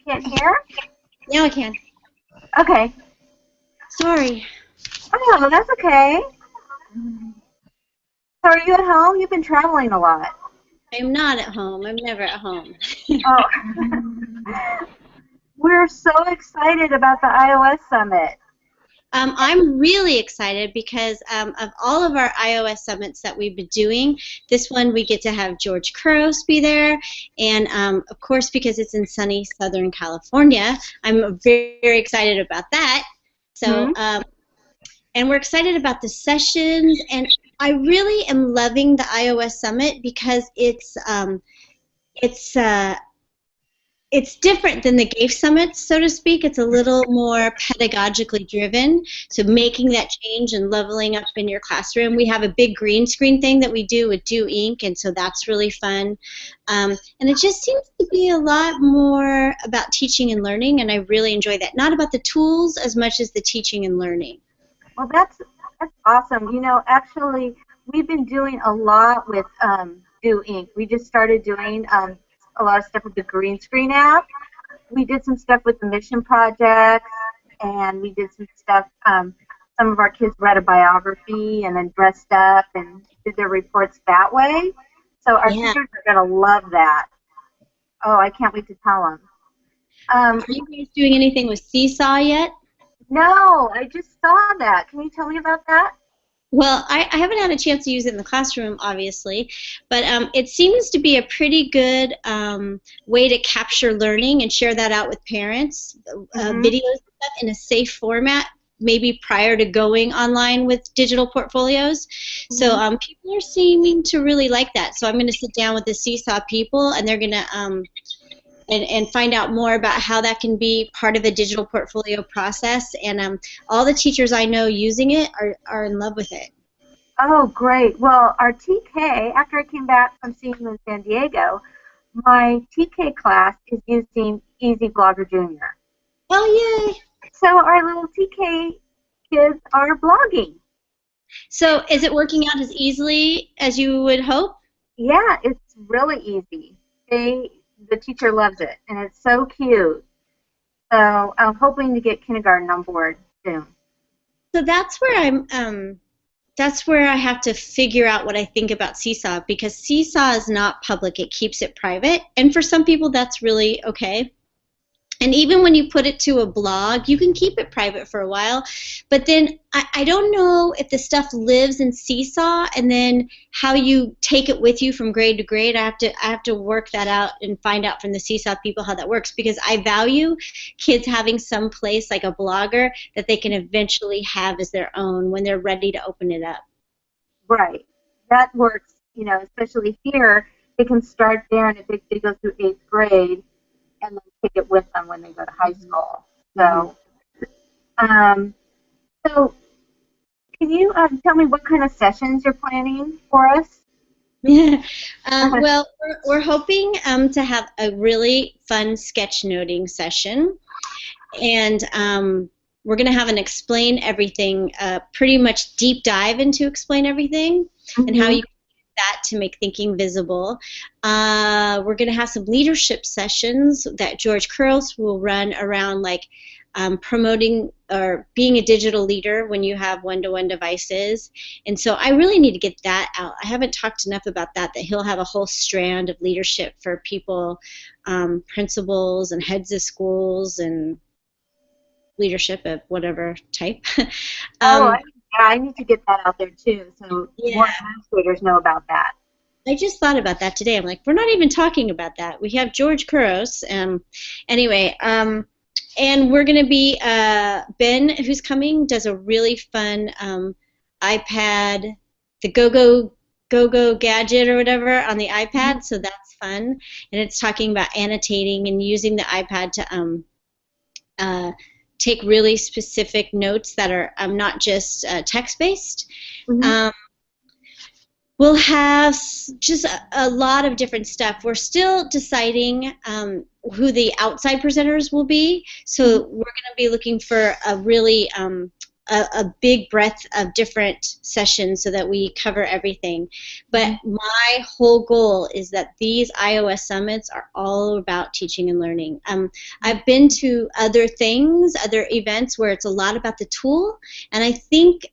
Can't hear? Now I can. Okay. Sorry. Oh, that's okay. So are you at home? You've been traveling a lot. I'm not at home. I'm never at home. Oh. We're so excited about the iOS Summit. I'm really excited because of all of our iOS summits that we've been doing. This one we get to have George Couros be there, and of course because it's in sunny Southern California, I'm very, very excited about that. So, and we're excited about the sessions, and I really am loving the iOS Summit because it's different than the GAFE summits, so to speak. It's a little more pedagogically driven, so making that change and leveling up in your classroom. We have a big green screen thing that we do with Do Ink, and so that's really fun. And it just seems to be a lot more about teaching and learning, and I really enjoy that. Not about the tools as much as the teaching and learning. Well, that's awesome. You know, actually, we've been doing a lot with Do Ink. We just started doing a lot of stuff with the green screen app. We did some stuff with the mission projects, and we did some stuff. Some of our kids read a biography and then dressed up and did their reports that way. So our teachers are going to love that. Oh, I can't wait to tell them. Are you guys doing anything with Seesaw yet? No, I just saw that. Can you tell me about that? Well, I haven't had a chance to use it in the classroom, obviously, but it seems to be a pretty good way to capture learning and share that out with parents, videos and stuff in a safe format, maybe prior to going online with digital portfolios. So people are seeming to really like that. So I'm going to sit down with the Seesaw people, and they're going to and find out more about how that can be part of a digital portfolio process. And all the teachers I know using it are in love with it. Oh, great. Well, our TK, after I came back from seeing you in San Diego, my TK class is using Easy Blogger Junior. Oh, yay. So our little TK kids are blogging. So is it working out as easily as you would hope? Yeah, it's really easy. The teacher loves it, and it's so cute. So I'm hoping to get kindergarten on board soon. So that's where I have to figure out what I think about Seesaw, because Seesaw is not public. It keeps it private, and for some people that's really okay. And even when you put it to a blog, you can keep it private for a while. But then I don't know if the stuff lives in Seesaw and then how you take it with you from grade to grade. I have to work that out and find out from the Seesaw people how that works, because I value kids having some place like a blogger that they can eventually have as their own when they're ready to open it up. Right. That works, you know, especially here. They can start there, and if they go through 8th grade, and then take it with them when they go to high school. So, so can you tell me what kind of sessions you're planning for us? Well, we're hoping to have a really fun sketchnoting session, and we're going to have an explain everything, pretty much deep dive into explain everything and how you that to make thinking visible. We're going to have some leadership sessions that George Couros will run around, like promoting or being a digital leader when you have one-to-one devices. And so I really need to get that out. I haven't talked enough about that he'll have a whole strand of leadership for people, principals and heads of schools and leadership of whatever type. I need to get that out there too, so more administrators know about that. I just thought about that today. I'm like, we're not even talking about that. We have George Couros. Anyway, and we're going to be, Ben, who's coming, does a really fun iPad, the Go gadget or whatever on the iPad, so that's fun. And it's talking about annotating and using the iPad to take really specific notes that are not just text-based. We'll have just a lot of different stuff. We're still deciding who the outside presenters will be, so we're going to be looking for a really a big breadth of different sessions so that we cover everything. But my whole goal is that these iOS summits are all about teaching and learning. I've been to other things, other events where it's a lot about the tool, and I think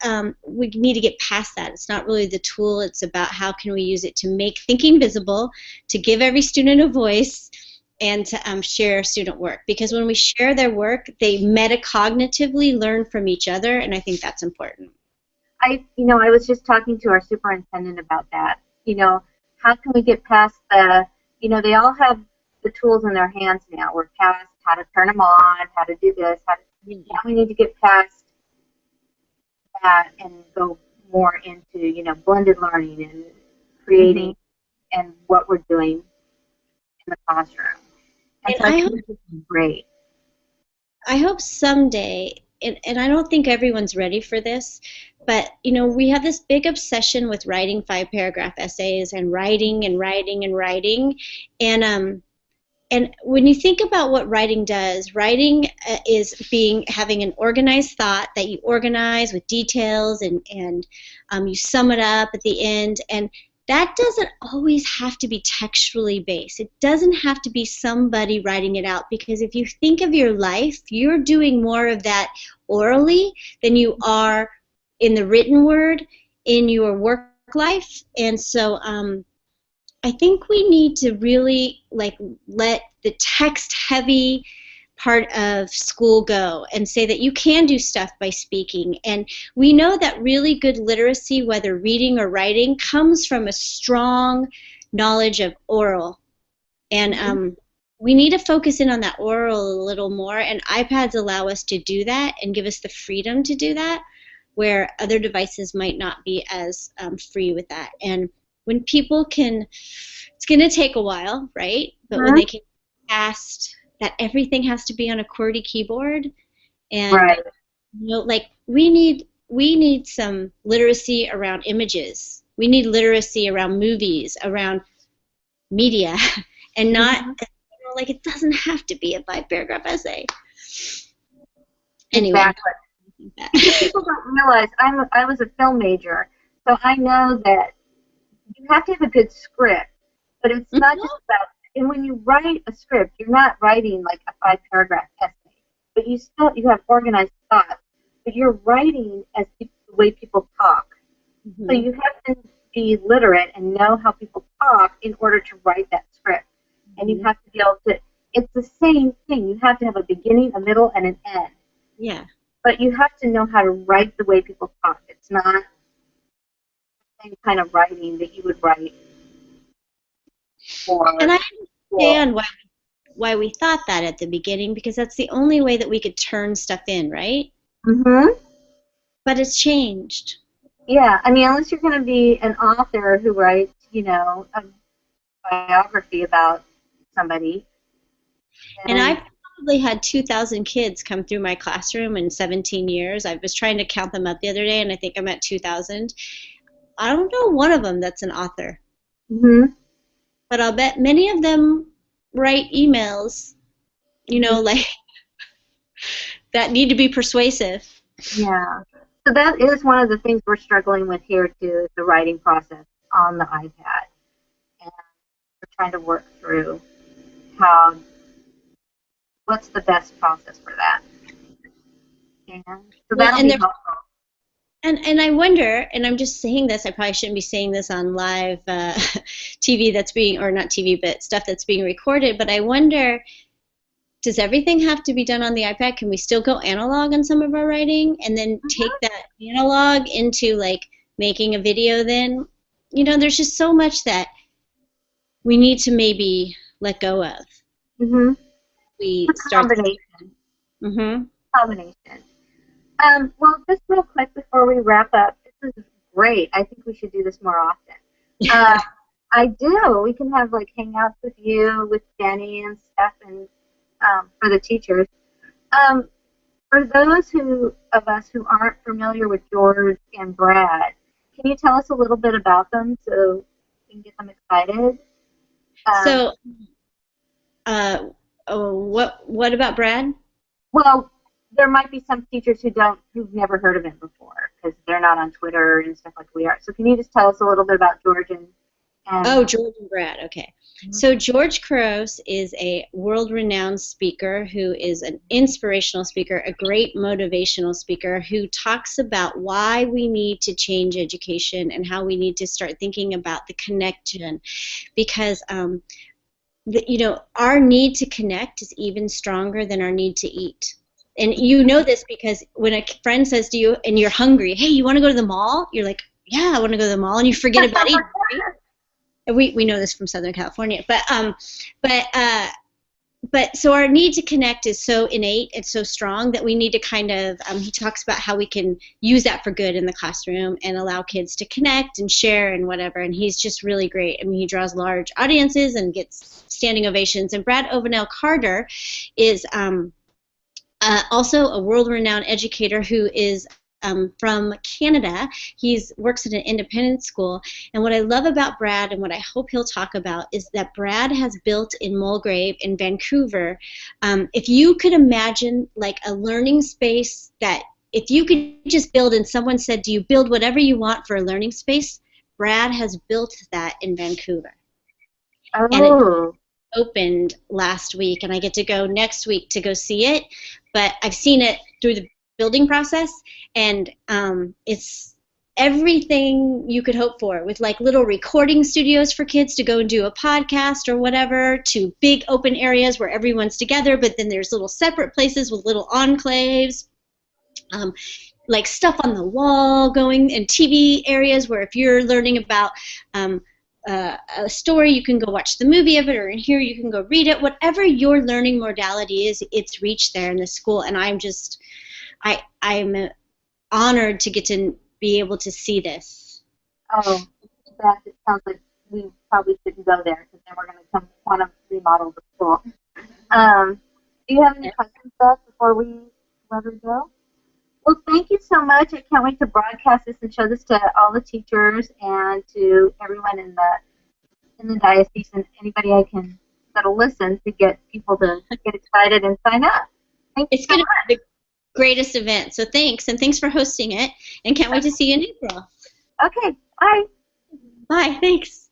we need to get past that. It's not really the tool, it's about how can we use it to make thinking visible, to give every student a voice, and to share student work. Because when we share their work, they metacognitively learn from each other, and I think that's important. I was just talking to our superintendent about that. How can we get past they all have the tools in their hands now. We're past how to turn them on, how to do this, now we need to get past that and go more into, blended learning and creating and what we're doing in the classroom. And so I think this is great. I hope someday, and I don't think everyone's ready for this, but we have this big obsession with writing 5-paragraph essays and writing and writing and writing, and when you think about what writing does, writing is having an organized thought that you organize with details and you sum it up at the end, and that doesn't always have to be textually based. It doesn't have to be somebody writing it out, because if you think of your life, you're doing more of that orally than you are in the written word in your work life. And so I think we need to really let the text heavy part of school go and say that you can do stuff by speaking. And we know that really good literacy, whether reading or writing, comes from a strong knowledge of oral. And we need to focus in on that oral a little more, and iPads allow us to do that and give us the freedom to do that, where other devices might not be as free with that. And when people can, it's going to take a while, right? But when they can get past that everything has to be on a QWERTY keyboard, and we need some literacy around images. We need literacy around movies, around media, and not it doesn't have to be a 5-paragraph essay. Anyway. Exactly. People don't realize I was a film major, so I know that you have to have a good script, but it's not just about. And when you write a script, you're not writing like a 5-paragraph essay, but you have organized thoughts. But you're writing as the way people talk. So you have to be literate and know how people talk in order to write that script. And you have to be able to. It's the same thing. You have to have a beginning, a middle, and an end. Yeah. But you have to know how to write the way people talk. It's not the same kind of writing that you would write. And I understand why we thought that at the beginning, because that's the only way that we could turn stuff in, right? But it's changed. Yeah, I mean, unless you're going to be an author who writes, a biography about somebody. And I've probably had 2,000 kids come through my classroom in 17 years. I was trying to count them up the other day, and I think I'm at 2,000. I don't know one of them that's an author. But I'll bet many of them write emails, that need to be persuasive. Yeah. So that is one of the things we're struggling with here, too, is the writing process on the iPad. And we're trying to work through what's the best process for that. And so that'll be helpful. And I wonder, and I'm just saying this, I probably shouldn't be saying this on live TV that's being, or not TV, but stuff that's being recorded, but I wonder, does everything have to be done on the iPad? Can we still go analog on some of our writing and then take that analog into making a video then? There's just so much that we need to maybe let go of. We start combination. Combination. Well, just real quick before we wrap up, this is great. I think we should do this more often. I do. We can have hangouts with you, with Jenny and stuff, and for the teachers. For those of us who aren't familiar with George and Brad, can you tell us a little bit about them so we can get them excited? What about Brad? Well, there might be some teachers who've never heard of it before because they're not on Twitter and stuff like we are. So can you just tell us a little bit about George and Oh, George and Brad. Okay. So George Couros is a world-renowned speaker who is an inspirational speaker, a great motivational speaker who talks about why we need to change education and how we need to start thinking about the connection, because our need to connect is even stronger than our need to eat. And you know this because when a friend says to you and you're hungry, hey, you want to go to the mall? You're like, yeah, I want to go to the mall, and you forget about eating. Right? We know this from Southern California, but so our need to connect is so innate and so strong that we need to kind of he talks about how we can use that for good in the classroom and allow kids to connect and share and whatever, and he's just really great. I mean, he draws large audiences and gets standing ovations. And Brad Ovanell Carter is also a world-renowned educator who is from Canada. He works at an independent school, and what I love about Brad and what I hope he'll talk about is that Brad has built in Mulgrave in Vancouver, if you could imagine like a learning space that if you could just build and someone said, do you build whatever you want for a learning space? Brad has built that in Vancouver. Oh. And it opened last week, and I get to go next week to go see it, but I've seen it through the building process, and it's everything you could hope for, with like little recording studios for kids to go and do a podcast or whatever, to big open areas where everyone's together, but then there's little separate places with little enclaves, like stuff on the wall going, and TV areas where if you're learning about a story, you can go watch the movie of it, or in here you can go read it. Whatever your learning modality is, it's reached there in the school, and I'm honored to get to be able to see this. Oh, that sounds like we probably shouldn't go there because then we're going to want to remodel the school. Do you have any questions, Beth, before we let her go? Well, thank you so much. I can't wait to broadcast this and show this to all the teachers and to everyone in the diocese and anybody that'll listen to get people to get excited and sign up. It's going to be the greatest event. So thanks, and thanks for hosting it. And can't wait to see you in April. Okay. Bye. Bye. Thanks.